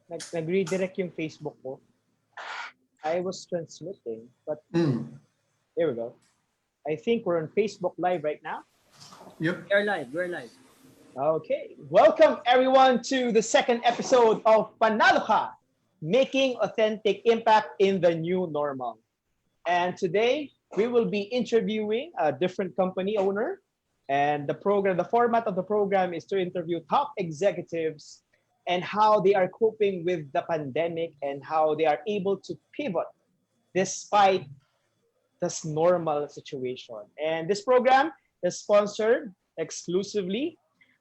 nag-redirect yung Facebook ko. I was transmitting, but there we go. I think we're on Facebook Live right now. Yep. We're live. We're live. Okay. Welcome everyone to the second episode of PACTnalo Ka, making authentic impact in the new normal. And today we will be interviewing a different company owner. And the format of the program is to interview top executives and how they are coping with the pandemic and how they are able to pivot despite this normal situation. And this program is sponsored exclusively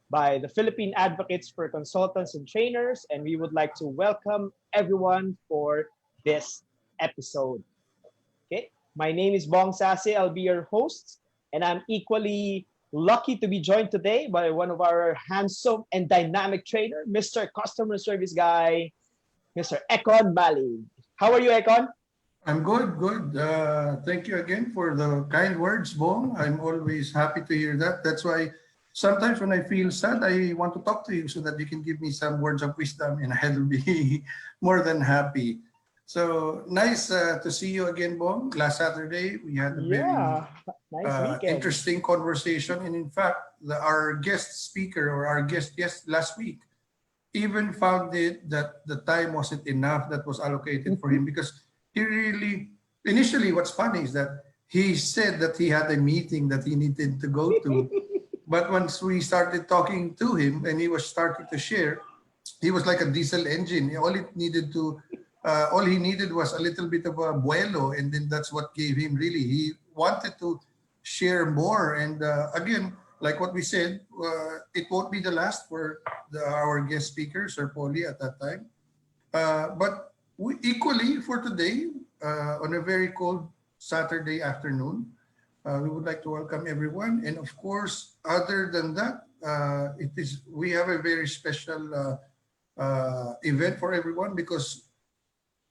by the Philippine Advocates for Consultants and Trainers, and we would like to welcome everyone for this episode. Okay, my name is Bong Sace. I'll be your host, and I'm equally lucky to be joined today by one of our handsome and dynamic trainer, Mr. Customer Service Guy, Mr. Eckhon Malig. How are you, Eckhon? I'm good. Thank you again for the kind words, Bong. I'm always happy to hear that. That's why sometimes when I feel sad, I want to talk to you so that you can give me some words of wisdom and I'll be more than happy. So nice to see you again, Bong. Last Saturday, we had a very nice interesting conversation. And in fact, our guest speaker or our guest last week even found it that the time wasn't enough that was allocated for him because he really, initially what's funny is that he said that he had a meeting that he needed to go to. But once we started talking to him and he was starting to share, he was like a diesel engine. All he needed was a little bit of a vuelo, and then that's what gave him really. He wanted to share more, and again, like what we said, it won't be the last for our guest speaker, Sir Polly, at that time. But equally for today, on a very cold Saturday afternoon, we would like to welcome everyone, and of course, other than that, we have a very special event for everyone because.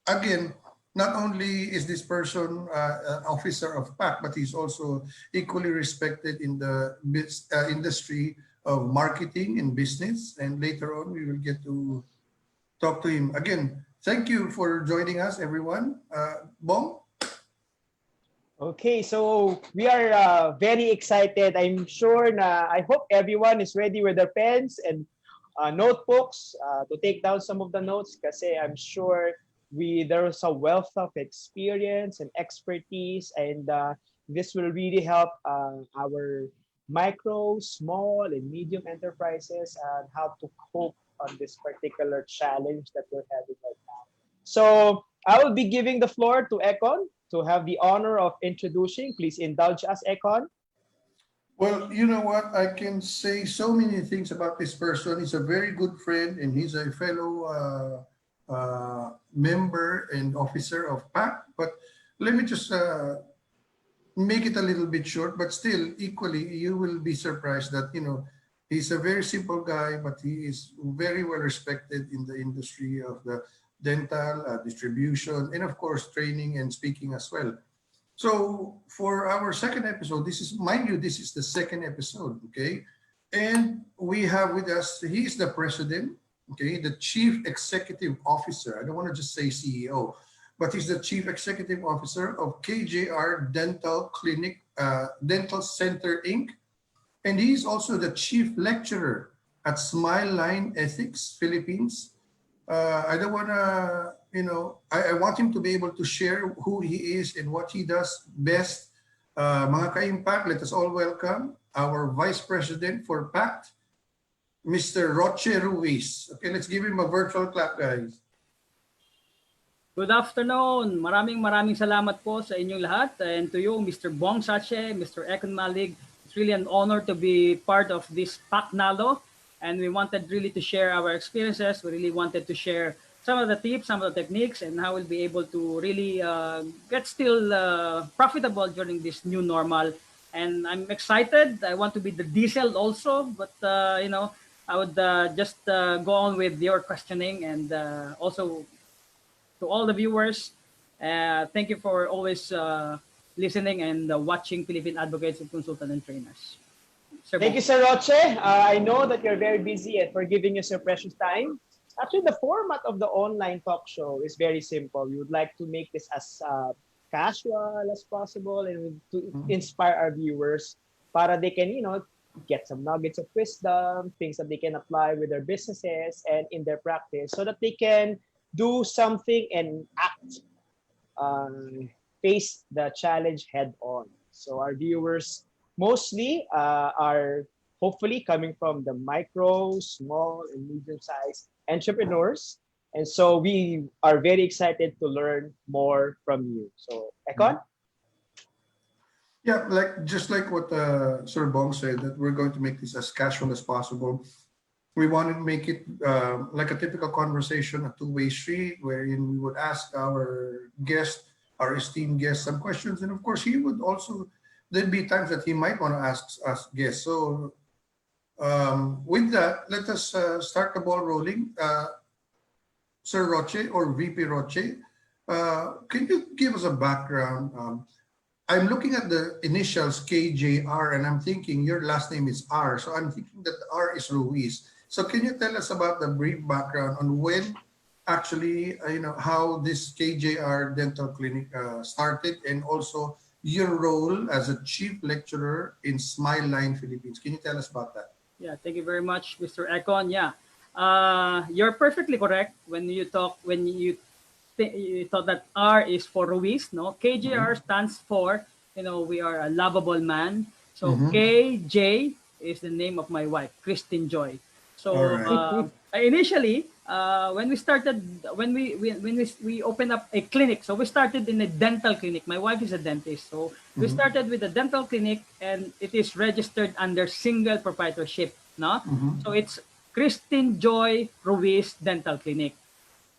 Again, not only is this person an officer of PAC, but he's also equally respected in the industry of marketing and business. And later on, we will get to talk to him. Again, thank you for joining us, everyone. Bong? Okay, so we are very excited. I hope everyone is ready with their pens and notebooks to take down some of the notes kasi I'm sure there is a wealth of experience and expertise, and this will really help our micro, small, and medium enterprises and how to cope on this particular challenge that we're having right now. So I will be giving the floor to Eckhon to have the honor of introducing. Please indulge us, Eckhon. Well, you know what? I can say so many things about this person. He's a very good friend, and he's a fellow member and officer of PAC, but let me just make it a little bit short, but still equally you will be surprised that he's a very simple guy, but he is very well respected in the industry of the dental distribution and of course training and speaking as well. So for our second episode, this is, mind you, this is the second episode, okay, and we have with us, he is the president, okay, the Chief Executive Officer. I don't want to just say CEO, but he's the Chief Executive Officer of KJR Dental Clinic, Dental Center, Inc. And he's also the Chief Lecturer at Smile Line Ethics, Philippines. I don't want to, I want him to be able to share who he is and what he does best. Mga ka-impact, let us all welcome our Vice President for PACT, Mr. Roche Ruiz. Okay, let's give him a virtual clap, guys. Good afternoon. Maraming salamat po sa inyong lahat. And to you, Mr. Bong Sace, Mr. Eckhon Malig, it's really an honor to be part of this PACTnalo. And we wanted really to share our experiences. We really wanted to share some of the tips, some of the techniques, and how we'll be able to really get still profitable during this new normal. And I'm excited. I want to be the diesel also, but I would just go on with your questioning, and also to all the viewers, thank you for always listening and watching Philippine Advocates and Consultants and Trainers. Thank you, Sir Roche. I know that you're very busy and for giving us your precious time. Actually, the format of the online talk show is very simple. We would like to make this as casual as possible and to Mhm. inspire our viewers para they can, get some nuggets of wisdom, things that they can apply with their businesses and in their practice so that they can do something and act, face the challenge head on. So our viewers mostly are hopefully coming from the micro, small, and medium-sized entrepreneurs. And so we are very excited to learn more from you. So, Eckhon? Mhm. Yeah, like just like what Sir Bong said, that we're going to make this as casual as possible. We want to make it like a typical conversation, a two-way street, wherein we would ask our guest, our esteemed guest, some questions, and of course, he would also. There'd be times that he might want to ask us guests. So, with that, let us start the ball rolling. Sir Roche or VP Roche, can you give us a background? I'm looking at the initials KJR and I'm thinking your last name is R. So I'm thinking that R is Ruiz. So can you tell us about the brief background on when actually, how this KJR dental clinic started and also your role as a chief lecturer in Smile Line Philippines. Can you tell us about that? Yeah, thank you very much, Mr. Eckhon. Yeah, you're perfectly correct you thought that R is for Ruiz. No, KJR Mm-hmm. stands for we are a lovable man. So Mm-hmm. KJ is the name of my wife, Christine Joy. All So right. initially, when we started, when we opened up a clinic, so we started in a dental clinic. My wife is a dentist, so we Mm-hmm. started with a dental clinic, and it is registered under single proprietorship. No, Mm-hmm. so it's Christine Joy Ruiz Dental Clinic.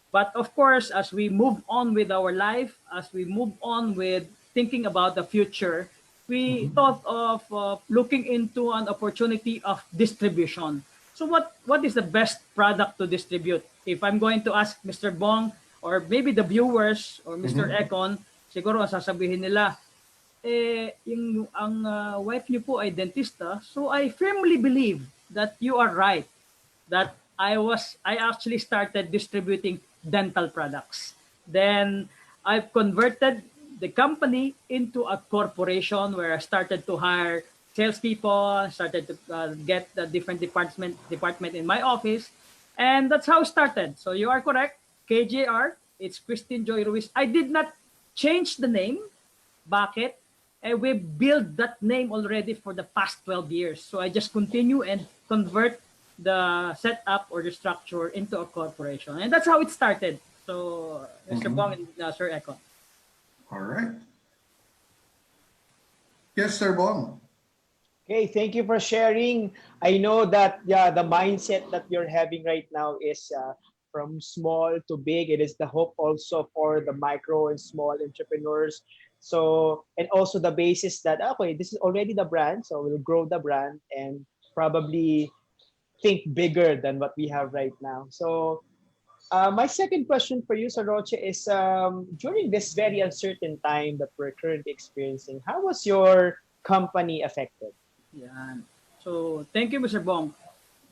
But of course, as we move on with our life, as we move on with thinking about the future, we Mm-hmm. thought of looking into an opportunity of distribution. So what is the best product to distribute? If I'm going to ask Mr. Bong or maybe the viewers or Mr. Mm-hmm. Econ, siguro ang sasabihin nila, yung ang wife niyo po ay dentista, so I firmly believe that you are right that I actually started distributing dental products. Then I've converted the company into a corporation where I started to hire salespeople, started to get the different department in my office, and that's how it started. So you are correct, KJR. It's Christine Joy Ruiz. I did not change the name. Bakit? We built that name already for the past 12 years. So I just continue and convert the setup or the structure into a corporation. And that's how it started. So, Mr. Mm-hmm. Bong and Sir Econ. All right. Yes, Sir Bong. Okay, thank you for sharing. I know that yeah, the mindset that you're having right now is from small to big. It is the hope also for the micro and small entrepreneurs. So and also the basis that okay, this is already the brand, so we'll grow the brand and probably think bigger than what we have right now. So my second question for you, Saroche, is during this very uncertain time that we're currently experiencing, how was your company affected? Yan. So, thank you, Mr. Bong.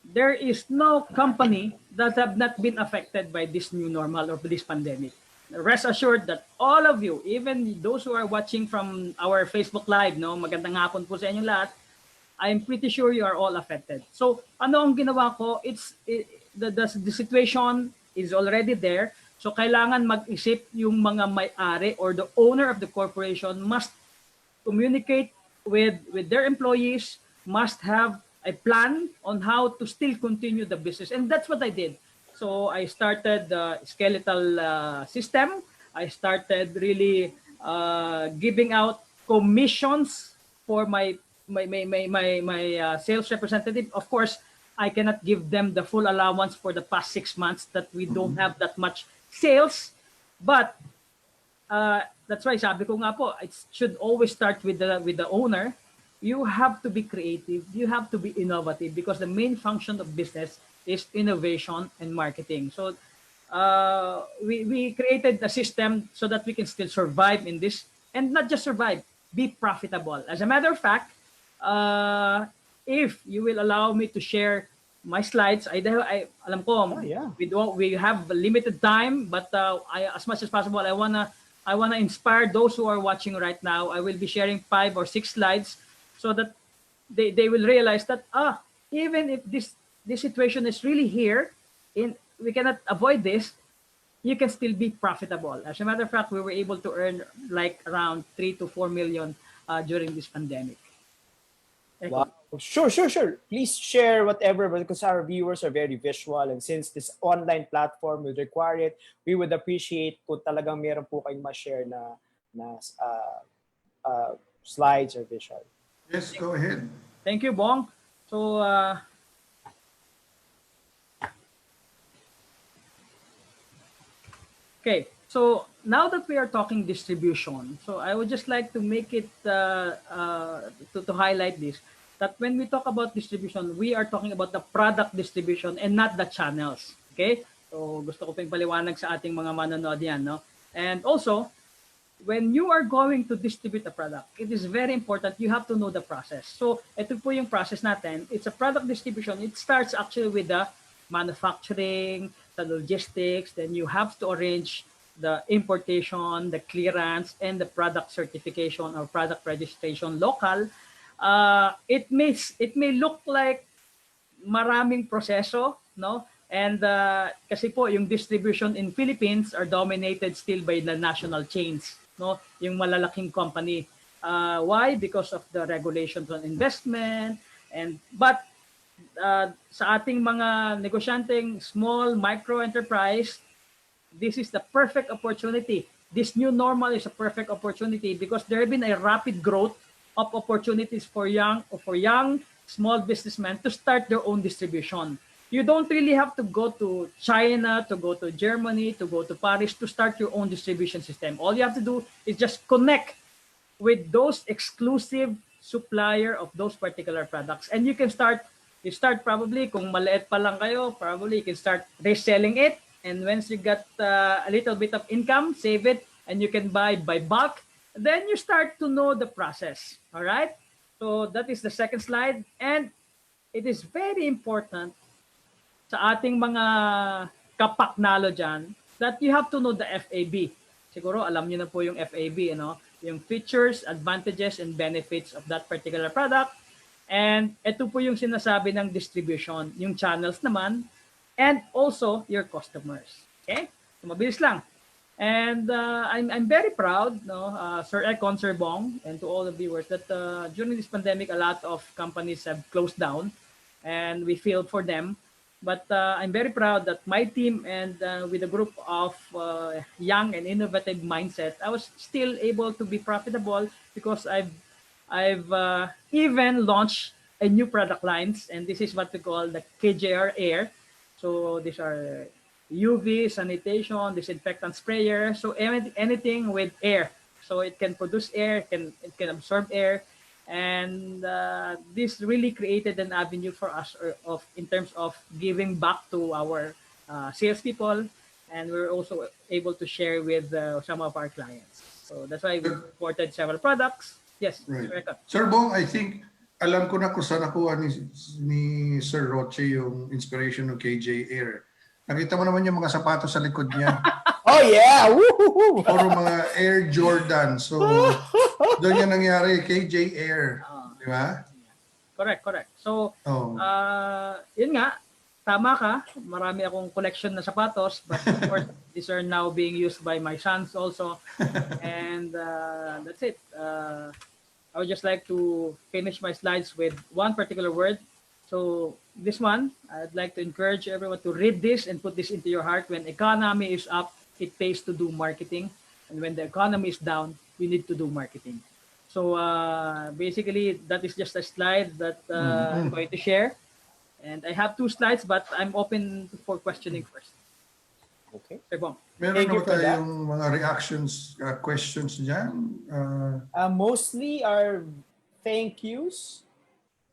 There is no company that have not been affected by this new normal or this pandemic. Rest assured that all of you, even those who are watching from our Facebook Live, no, magandang hapon po sa inyong lahat, I'm pretty sure you are all affected. So, ano ang ginawa ko? The situation is already there. So, kailangan mag-isip yung mga may-ari or the owner of the corporation must communicate with their employees, must have a plan on how to still continue the business. And that's what I did. So I started the skeletal system. I started really giving out commissions for my sales representative. Of course, I cannot give them the full allowance for the past 6 months that we don't Mm-hmm. have that much sales. But that's why sabi ko nga po, it should always start with the owner. You have to be creative. You have to be innovative because the main function of business is innovation and marketing. So we created a system so that we can still survive in this and not just survive, be profitable. As a matter of fact, uh, if you will allow me to share my slides. Alam ko, yeah. we have limited time, but as much as possible, I wanna inspire those who are watching right now. I will be sharing 5 or 6 slides so that they will realize that even if this situation is really here, we cannot avoid this. You can still be profitable. As a matter of fact, we were able to earn like around 3 to 4 million during this pandemic. Wow. Eckhon. Sure. Please share whatever, because our viewers are very visual, and since this online platform would require it, we would appreciate kung talagang meron po kayong ma-share na slides or visual. Yes, go ahead. Thank you, Bong. So, okay. So now that we are talking distribution, so I would just like to make it to highlight this, that when we talk about distribution, we are talking about the product distribution and not the channels. Okay? So gusto ko pang paliwanag sa ating mga manonood yan, no? And also, when you are going to distribute a product, it is very important you have to know the process. So ito po yung process natin. It's a product distribution. It starts actually with the manufacturing, the logistics, then you have to arrange the importation, the clearance, and the product certification or product registration local. It may look like maraming proseso, no? And kasi po yung distribution in Philippines are dominated still by the national chains, no? Yung malalaking company. Why? Because of the regulations on investment, but sa ating mga negosyanteng small micro enterprise, this is the perfect opportunity. This new normal is a perfect opportunity because there have been a rapid growth of opportunities for young small businessmen to start their own distribution. You don't really have to go to China, to go to Germany, to go to Paris to start your own distribution system. All you have to do is just connect with those exclusive supplier of those particular products. And you start probably, kung maliit pa lang kayo, probably you can start reselling it. And once you got a little bit of income, save it, and you can buy by bulk. Then you start to know the process. All right? So that is the second slide. And it is very important sa ating mga kapaknalo dyan that you have to know the FAB. Siguro alam niyo na po yung FAB, ano? Yung features, advantages, and benefits of that particular product. And ito po yung sinasabi ng distribution, yung channels naman, and also your customers. Okay? So mabilis lang. And I'm very proud, no, Sir Eckhon, Sir Bong, and to all the viewers that during this pandemic, a lot of companies have closed down, and we feel for them. But I'm very proud that my team and with a group of young and innovative mindset, I was still able to be profitable because I've even launched a new product lines, and this is what we call the KJR Air. So these are UV, sanitation, disinfectant sprayer. So anything with air. So it can produce air, it can absorb air. And this really created an avenue for us in terms of giving back to our salespeople. And we're also able to share with some of our clients. So that's why we imported several products. Yes, Right. Eckhon. Sir Bong, I think alam ko na kung saan nakuha ni Sir Roche yung inspiration ng KJ Air. Nakita mo naman yung mga sapatos sa likod niya. Oh yeah! Woo-hoo-hoo! Puro mga Air Jordan. So, doon yung nangyari, KJ Air. Di ba? Correct. So, Oh. yun nga, tama ka. Marami akong collection na sapatos, but of course, these are now being used by my sons also. And that's it. I would just like to finish my slides with one particular word. So this one, I'd like to encourage everyone to read this and put this into your heart. When economy is up, it pays to do marketing. And when the economy is down, we need to do marketing. So basically, that is just a slide that I'm going to share. And I have 2 slides, but I'm open for questioning first. Okay. Sir Bong. Meron Thank you na for that. tayong mga reactions, questions dyan? Mostly are thank yous.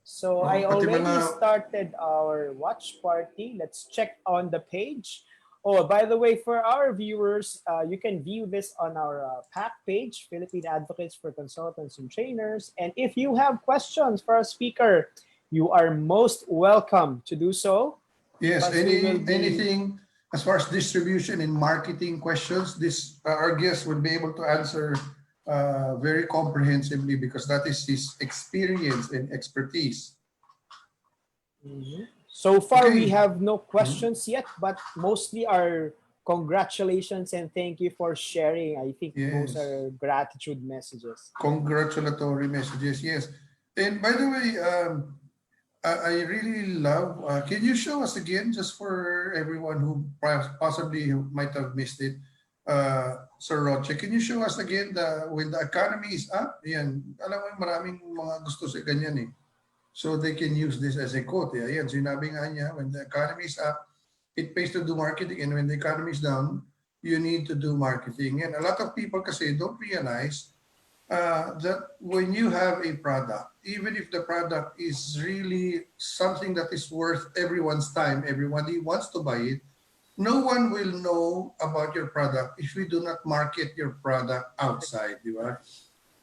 So I pati already mga- started our watch party. Let's check on the page. Oh, by the way, for our viewers, you can view this on our PAC page, Philippine Advocates for Consultants and Trainers. And if you have questions for our speaker, you are most welcome to do so. Yes, Because we will be, anything as far as distribution and marketing questions, this our guest will be able to answer very comprehensively because that is his experience and expertise. so far we Okay. have no Mhm. questions yet, but mostly our congratulations and thank you for sharing. I think those Yes. are gratitude messages. Congratulatory messages. Yes. And by the way, I really love. Can you show us again, just for everyone who possibly might have missed it, Sir Roche? Can you show us again the when the economy is up? Yan. Alam mo, maraming mga gusto sa ganyan eh. So they can use this as a quote. Yeah, yan. Sinabi nga niya, when the economy is up, it pays to do marketing. And when the economy is down, you need to do marketing. And a lot of people kasi don't realize that when you have a product, even if the product is really something that is worth everyone's time, everybody wants to buy it, no one will know about your product if you do not market your product outside, di ba?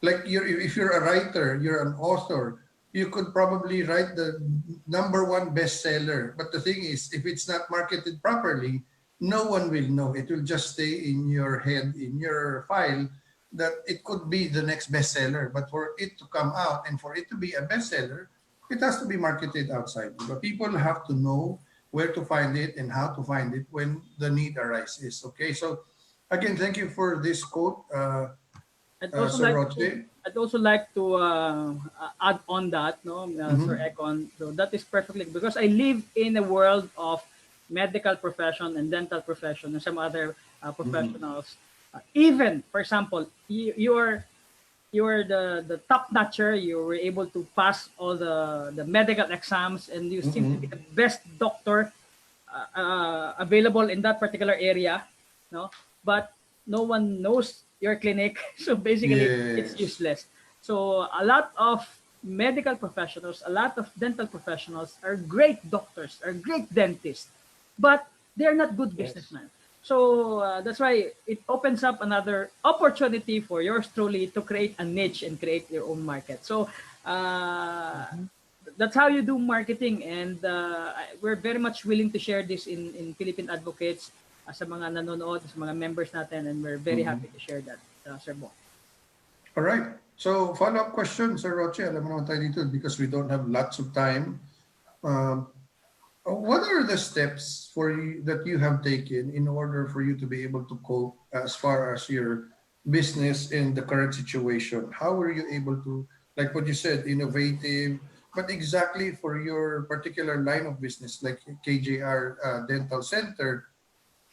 Like if you're a writer, you're an author, you could probably write the number one bestseller. But the thing is, if it's not marketed properly, no one will know. It will just stay in your head, in your file, that it could be the next bestseller. But for it to come out and for it to be a bestseller, it has to be marketed outside. But people have to know where to find it and how to find it when the need arises. Okay, so again, thank you for this quote, I'd also Sir like to Roche. I'd also like to add on that, no, Sir Mhm. Eckhon. So that is perfectly because I live in a world of medical profession and dental profession and some other Mhm. professionals. Even, for example, you're the top notcher. You were able to pass all the medical exams, and you seem to be Mhm. the best doctor available in that particular area, no, but no one knows your clinic. So basically it's Yes. useless. So a lot of medical professionals, a lot of dental professionals are great doctors, are great dentists, but they're not good Yes. businessmen. So that's why it opens up another opportunity for yours truly to create a niche and create your own market. So uh, Mhm. that's how you do marketing, and we're very much willing to share this in Philippine Advocates, sa mga nanonood, sa mga members natin, and we're very Mhm. happy to share that, Sir Bong. All right. So follow-up question, Sir Roche. Alam mo naman tayo dito because we don't have lots of time. Um, what are the steps for you that you have taken in order for you to be able to cope as far as your business in the current situation? How were you able to, like what you said, innovative, but exactly for your particular line of business, like KJR Dental Center,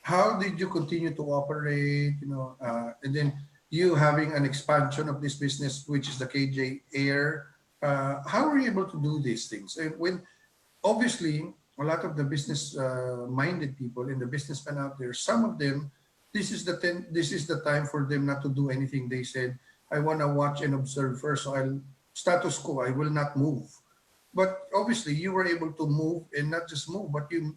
how did you continue to operate, and then you having an expansion of this business, which is the KJ Air, how were you able to do these things? And when obviously a lot of the business minded people and the businessmen out there, some of them, this is the time for them not to do anything. They said, I want to watch and observe first, so I'll status quo, I will not move. But obviously you were able to move, and not just move, but you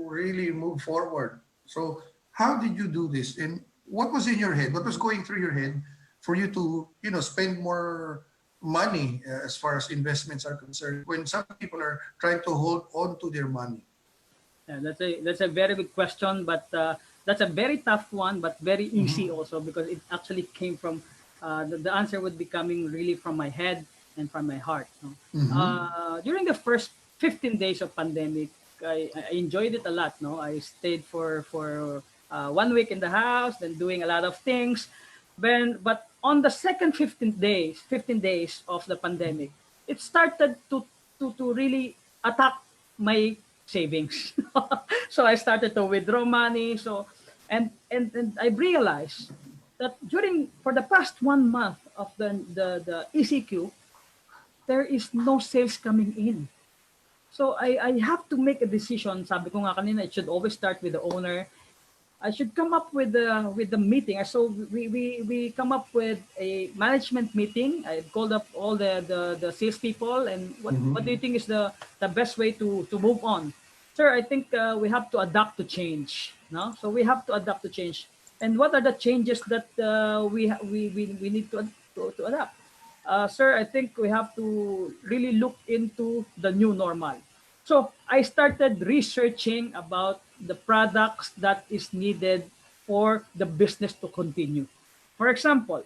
really move forward. So how did you do this, and what was in your head, what was going through your head for you to spend more money as far as investments are concerned when some people are trying to hold on to their money? Yeah, that's a very good question, but that's a very tough one, but very easy Mhm. also because it actually came from the answer would be coming really from my head and from my heart. No? Mhm. During the first 15 days of pandemic, I enjoyed it a lot. No, I stayed for 1 week in the house, then doing a lot of things. But on the second 15 days of the pandemic, it started to really attack my savings. So I started to withdraw money. So and I realized that during for the past 1 month of the ECQ, there is no sales coming in. So I have to make a decision. Sabi ko nga kanina, it should always start with the owner. I should come up with the meeting. So we come up with a management meeting. I called up all the salespeople, and what do you Mhm. think is the best way to move on? Sir, I think we have to adapt to change. No, so we have to adapt to change. And what are the changes that we need to adapt? sir, I think we have to really look into the new normal. So I started researching about the products that is needed for the business to continue. For example,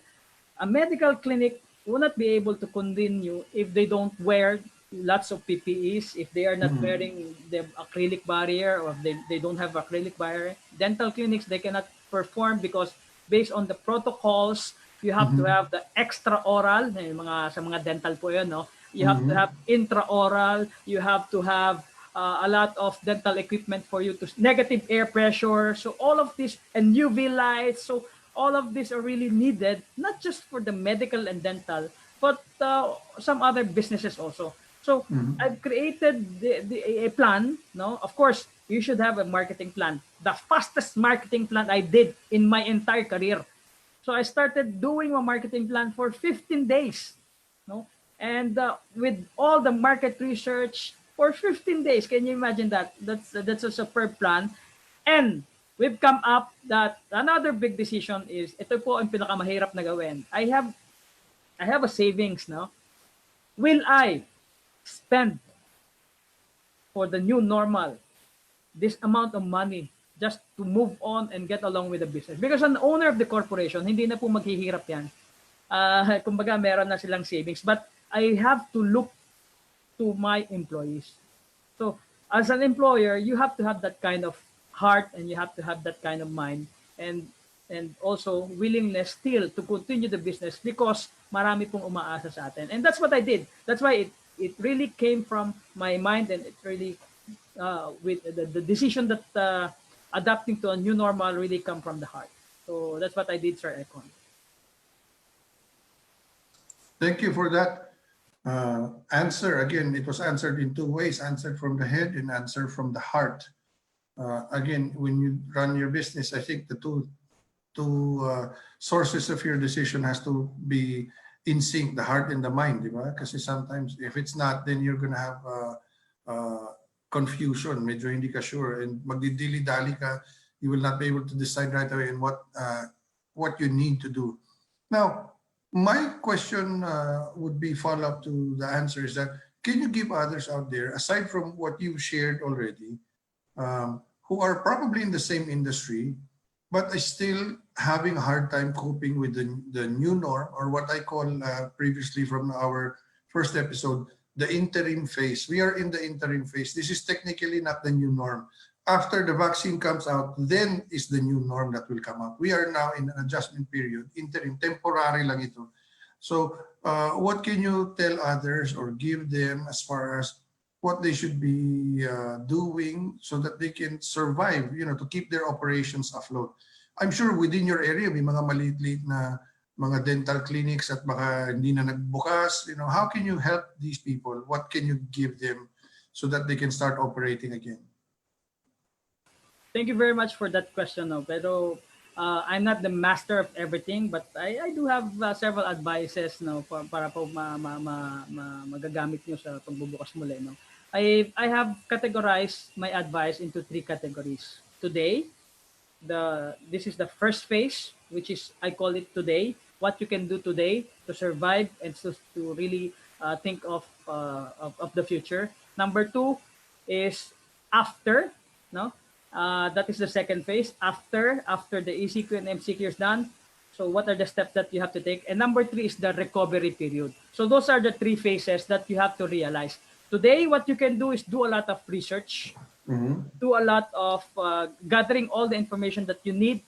a medical clinic will not be able to continue if they don't wear lots of PPEs, if they are not wearing the acrylic barrier, or if they don't have acrylic barrier. Dental clinics, they cannot perform because based on the protocols, you have to have the extraoral, sa mga dental po yun, no? You have to have intraoral, you have to have a lot of dental equipment for you to negative air pressure. So all of this, and UV lights. So all of these are really needed, not just for the medical and dental, but some other businesses also. So I've created a plan. No, of course, you should have a marketing plan. The fastest marketing plan I did in my entire career. So I started doing a marketing plan for 15 days. No, and with all the market research for 15 days. Can you imagine that? That's a superb plan. And we've come up that another big decision is, ito po ang pinakamahirap na gawin. I have a savings, no? Will I spend for the new normal this amount of money just to move on and get along with the business? Because an owner of the corporation, hindi na po maghihirap yan. Kumbaga, meron na silang savings. But I have to look to my employees. So as an employer, you have to have that kind of heart, and you have to have that kind of mind, and also willingness still to continue the business because marami pong umaasa sa atin. And that's what I did. That's why it really came from my mind, and it really with the decision that adapting to a new normal really come from the heart. So that's what I did, Sir Eckhon. Thank you for that answer. Again, it was answered in two ways: answered from the head and answered from the heart. Again, when you run your business, I think the two sources of your decision has to be in sync, the heart and the mind, diba? Kasi sometimes if it's not, then you're gonna have confusion, medyo hindi ka sure, and magdidili-dali ka, you will not be able to decide right away in what you need to do. Now, my question would be follow-up to the answer is that, can you give others out there, aside from what you've shared already, who are probably in the same industry, but are still having a hard time coping with the new norm, or what I call previously from our first episode, the interim phase. We are in the interim phase. This is technically not the new norm. After the vaccine comes out, then is the new norm that will come up. We are now in an adjustment period, interim, temporary lang ito. So what can you tell others or give them as far as what they should be doing so that they can survive, to keep their operations afloat? I'm sure within your area, may mga maliit-liit na mga dental clinics at baka hindi na nagbukas. How can you help these people? What can you give them so that they can start operating again? Thank you very much for that question. No? Pero I'm not the master of everything, but I do have several advices, no, para po magagamit nyo sa pagbubukas muli. No? I have categorized my advice into 3 categories. Today, this is the first phase, which is, I call it today. What you can do today to survive and to really think of the future. Number 2 is after, no? That is the second phase. After the ECQ and MCQ is done, so what are the steps that you have to take? And number 3 is the recovery period. So those are the 3 phases that you have to realize. Today, what you can do is do a lot of research, do a lot of gathering all the information that you need.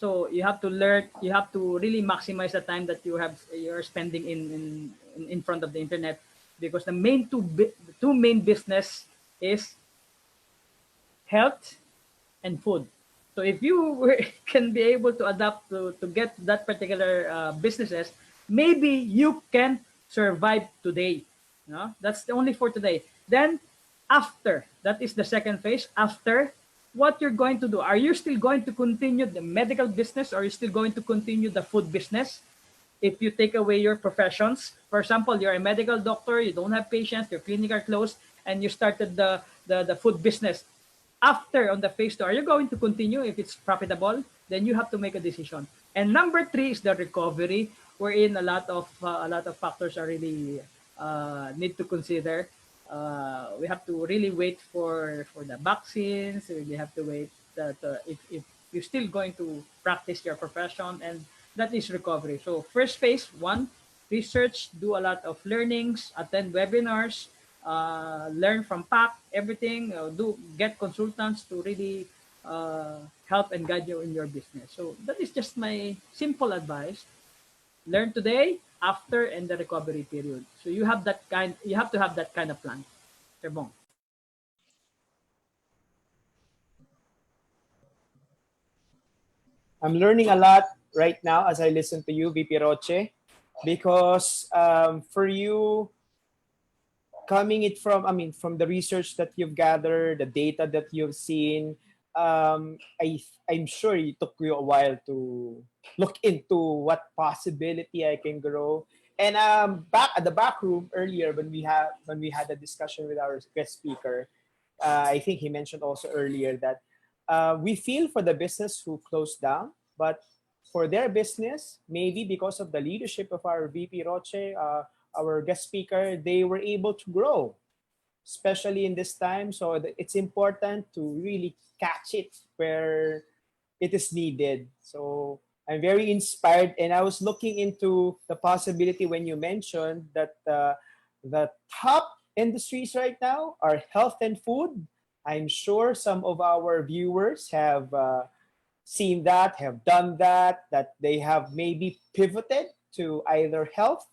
So you have to learn. You have to really maximize the time that you're spending in front of the internet, because the two main business is health and food. So if you can be able to adapt to get that particular businesses, maybe you can survive today. No? That's only for today. Then after, that is the second phase. After, what you're going to do? Are you still going to continue the medical business, or are you still going to continue the food business? If you take away your professions, for example, you're a medical doctor, you don't have patients, your clinic are closed, and you started the food business. After, on the phase 2, are you going to continue? If it's profitable, then you have to make a decision. And number 3 is the recovery. wherein a lot of factors are really need to consider. We have to really wait for the vaccines. We have to wait that if you're still going to practice your profession, and that is recovery. So first phase one, research, do a lot of learnings, attend webinars, learn from PAC, everything. Do get consultants to really help and guide you in your business. So that is just my simple advice. Learn today, after, and the recovery period. So you have that kind. You have to have that kind of plan. Sir Bong. I'm learning a lot right now as I listen to you, VP Roche, because for you, coming it from, I mean, from the research that you've gathered, the data that you've seen, I'm sure it took you a while to look into what possibility I can grow. And back at the back room earlier when we had a discussion with our guest speaker, I think he mentioned also earlier that we feel for the business who closed down, but for their business, maybe because of the leadership of our VP Roche, our guest speaker, they were able to grow, especially in this time. So it's important to really catch it where it is needed. So I'm very inspired, and I was looking into the possibility when you mentioned that the top industries right now are health and food. I'm sure some of our viewers have seen that, have done that, that they have maybe pivoted to either health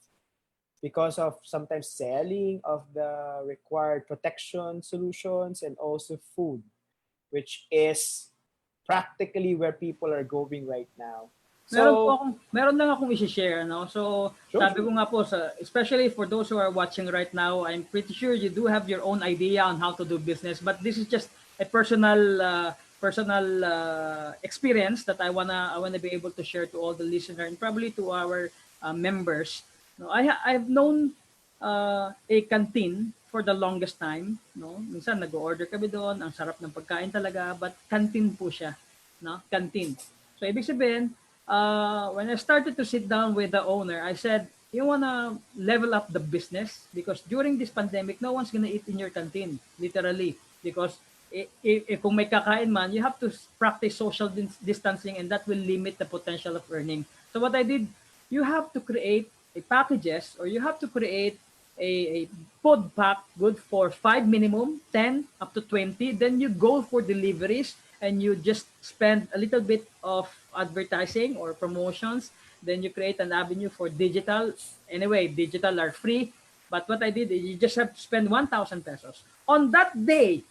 because of sometimes selling of the required protection solutions, and also food, which is practically where people are going right now. So, Meron lang akong i-share, no? So, sure, sabi ko sure. nga po especially for those who are watching right now, I'm pretty sure you do have your own idea on how to do business, but this is just a personal experience that I wanna be able to share to all the listeners and probably to our members. No, I've known a canteen for the longest time, no? Minsan nag-order kami doon, ang sarap ng pagkain talaga, but canteen po siya, no? Canteen. So ibig sabihin, when I started to sit down with the owner, I said, you wanna level up the business because during this pandemic, no one's gonna eat in your canteen, literally, because if kung may kakain man, you have to practice social distancing, and that will limit the potential of earning. So what I did, you have to create a packages, or you have to create a food pack good for 5 minimum, 10 up to 20. Then you go for deliveries, and you just spend a little bit of advertising or promotions. Then you create an avenue for digital. Anyway, digital are free. But what I did is you just have to spend 1,000 pesos. On that day,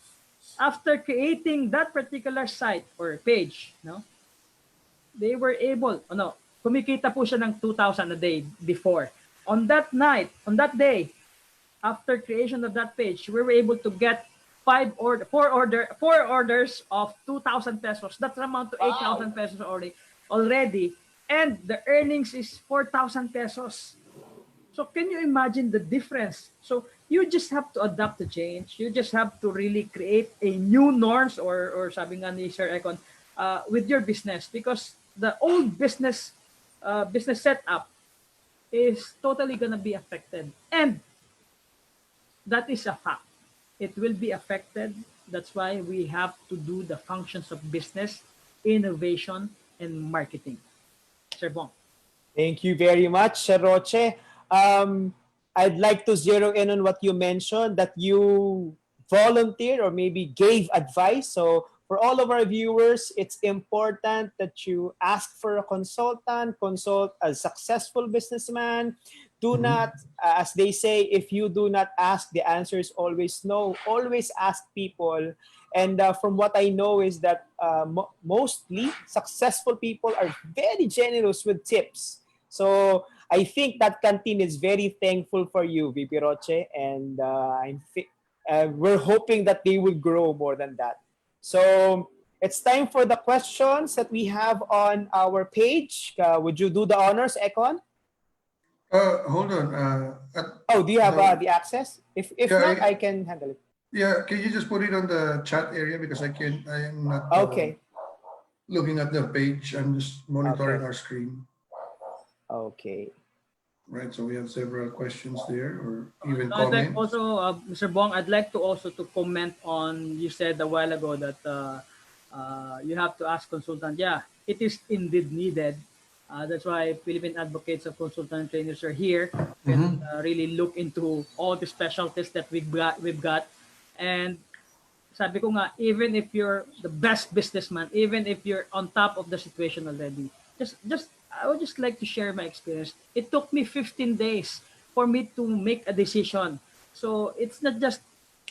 after creating that particular site or page, no, they were able, kumikita po siya ng 2,000 a day before. On that night, on that day, after creation of that page, we were able to get four orders of 2,000 pesos. That's amount to 8,000 pesos already. And the earnings is 4,000 pesos. So can you imagine the difference? So you just have to adapt to change. You just have to really create a new norms, or sabi nga ni Sir Eckhon, with your business, because the old business setup is totally gonna be affected. And that is a fact. It will be affected. That's why we have to do the functions of business, innovation, and marketing. Sir Bong. Thank you very much, Sir Roche. Um, I'd like to zero in on what you mentioned, that you volunteered or maybe gave advice. So for all of our viewers, it's important that you ask for a consultant, consult a successful businessman. Do not, as they say, if you do not ask, the answer is always no. Always ask people. And from what I know is that mostly successful people are very generous with tips. So I think that canteen is very thankful for you, VP Roche, and we're hoping that they will grow more than that. So it's time for the questions that we have on our page. Would you do the honors, Eckhon? Hold on. Oh, do you have no, the access? If yeah, not, I can handle it. yeah. Can you just put it on the chat area because I am not Okay. looking at the page. I'm just monitoring Okay. our screen. Okay. Right. So we have several questions there, or even I'd like comments. also, Mr. Bong, I'd like to also to comment on, you said a while ago that you have to ask consultant. Yeah, it is indeed needed. That's why Philippine advocates of consultant trainers are here. Can Mm-hmm. really look into all the specialties that we've got. And sabi ko nga, even if you're the best businessman, even if you're on top of the situation already, just I would just like to share my experience. It took me 15 days for me to make a decision. So it's not just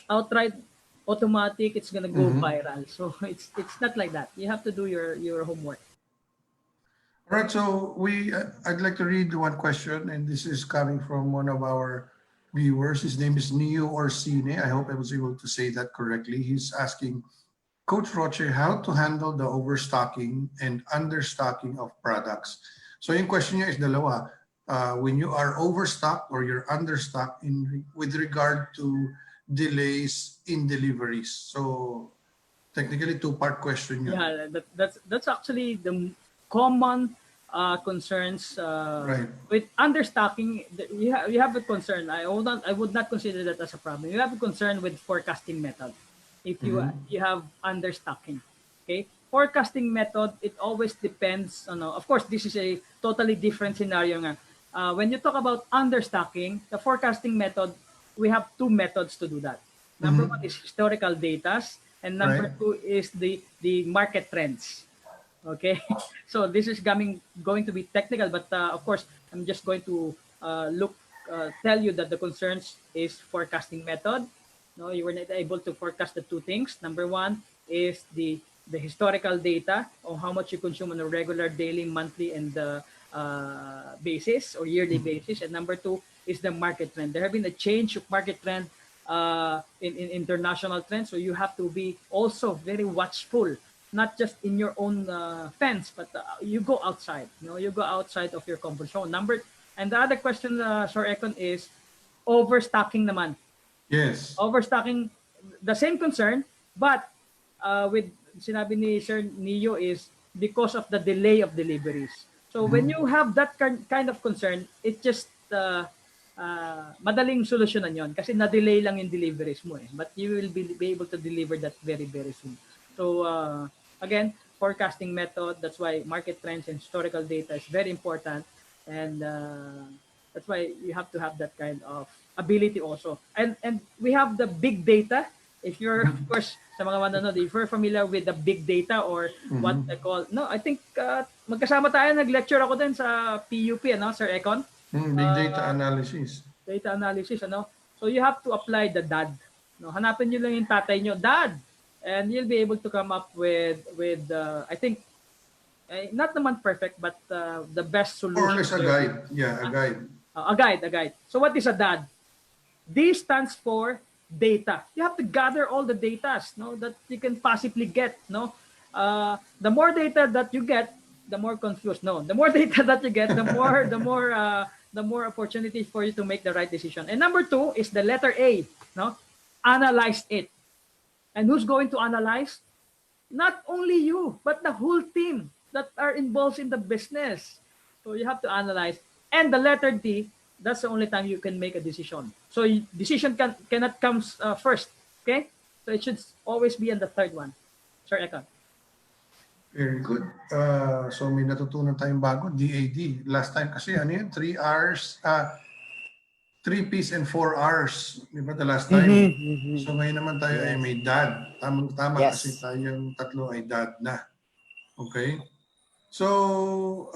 outright automatic, it's gonna go Mm-hmm. viral. So it's not like that. You have to do your homework. All right. So I'd like to read one question, and this is coming from one of our viewers. His name is Neo Orsine. I hope I was able to say that correctly. He's asking, Coach Roche, how to handle the overstocking and understocking of products. So yung question niya is dalawa. When you are overstocked or you're understocked with regard to delays in deliveries. So technically two-part question yun. Yeah, that's actually the common concerns Right. with understocking. You have a concern. I would not consider that as a problem. You have a concern with forecasting method. If you Mm-hmm. you have understocking, okay. Forecasting method, it always depends on. Of course, this is a totally different scenario. Nga. When you talk about understocking, the forecasting method, we have two methods to do that. Number one Mm-hmm. is historical data, and number Right. two is the market trends. Okay, so this is going to be technical, but of course, I'm just going to tell you that the concerns is forecasting method. No, you were not able to forecast the two things. Number one is the historical data on how much you consume on a regular, daily, monthly, and basis or yearly basis. And number two is the market trend. There have been a change of market trend in international trends, so you have to be also very watchful, not just in your own fence, but you go outside. You go outside of your comfort zone. And the other question, Sir Eckhon, is overstocking naman. Yes. Overstocking, the same concern, but with sinabi ni Sir Neo is because of the delay of deliveries. So when Mm-hmm. you have that kind of concern, it just madaling solusyonan yon kasi na-delay lang yung deliveries mo eh. But you will be able to deliver that very, very soon. So again, forecasting method, that's why market trends and historical data is very important. And that's why you have to have that kind of ability also. And we have the big data. If you're, of course, sa mga manonood, if you're familiar with the big data or what Mm-hmm. I call, no, I think magkasama tayo, nag-lecture ako din sa PUP, ano, Sir Eckhon, Big data analysis. data analysis, ano. So you have to apply the DAD. No, hanapin niyo lang yung tatay niyo, Dad, and you'll be able to come up with I think not naman perfect, but the best More or solution less a for your guide. business. Yeah, a guide. A guide. So what is a DAD? D stands for data. You have to gather all the data, no, that you can possibly get. No, the more data that you get, the more confused. No, the more data that you get, the more opportunity for you to make the right decision. And number two is the letter A. No, analyze it. And who's going to analyze? Not only you, but the whole team that are involved in the business. So you have to analyze. And the letter D, that's the only time you can make a decision. So decision cannot come first. Okay? So it should always be on the third one. Sir Eckhon. Very good. So may natutunan tayong bago, DAD. Last time kasi ano yun, 3 hours, 3 Ps and 4 hours. Di ba the last time? So ngayon naman tayo ay Yes. may DAD. Tamang-tama kasi Yes. tayong tatlo ay DAD na. Okay? So,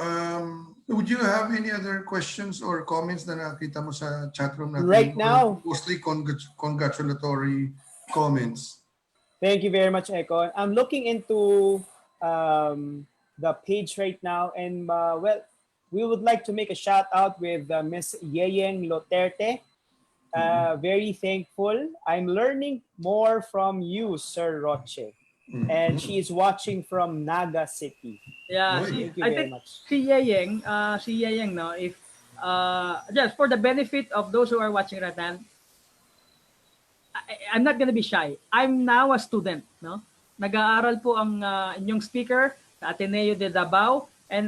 would you have any other questions or comments na nakita mo sa chat room natin? Right Or now, mostly congratulatory comments? thank you very much, Eckhon. I'm looking into the page right now, and well, we would like to make a shout out with Miss Yeyeng Loterte. Very thankful. I'm learning more from you, Sir Roche. And she is watching from Naga City. Yeah, Uy. Thank you I very think much. si Yeyeng, no, if just for the benefit of those who are watching right now, I'm not gonna be shy. I'm now a student, no? Nag-aaral po ang inyong speaker sa Ateneo de Davao, And